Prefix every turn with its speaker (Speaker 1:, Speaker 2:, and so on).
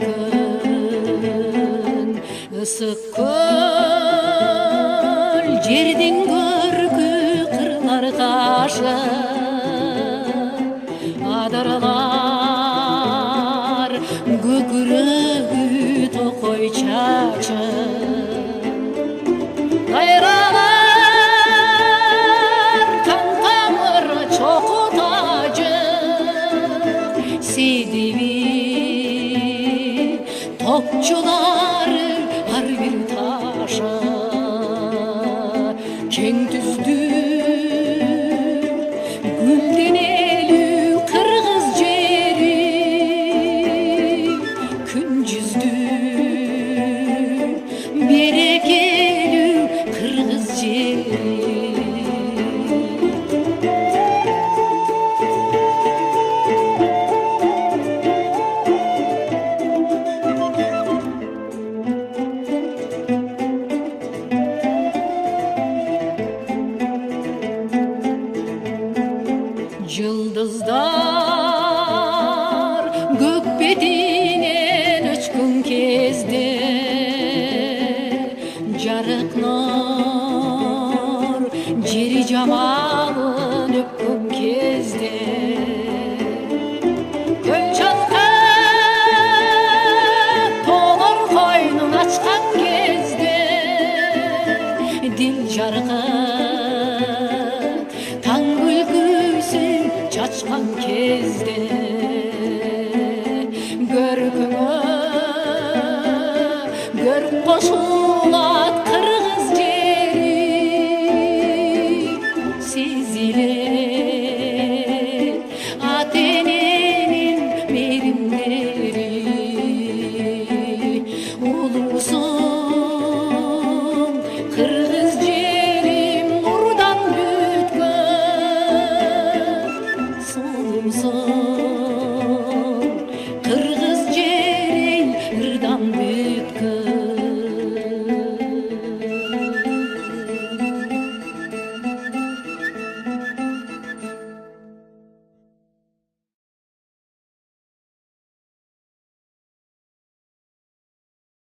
Speaker 1: күн ысык көл жердин көркү кырлар кашы адырлар көкүрөгү токой чачы кайралар таң-тамыр чоку тажы сидиби топчулары ар бир ташы кең түздү гүлденелүү кыргыз жери күн жүздү берекелүү кыргыз жери Жылдыздар көк бетинен өчкөн кезде жарык нур жери жамалын өпкөн кезде көл чалкап тоолор койнун ачкан кезде дил жаркын таң күлкүсүн чачкан кезде көркүңө көрк кошуп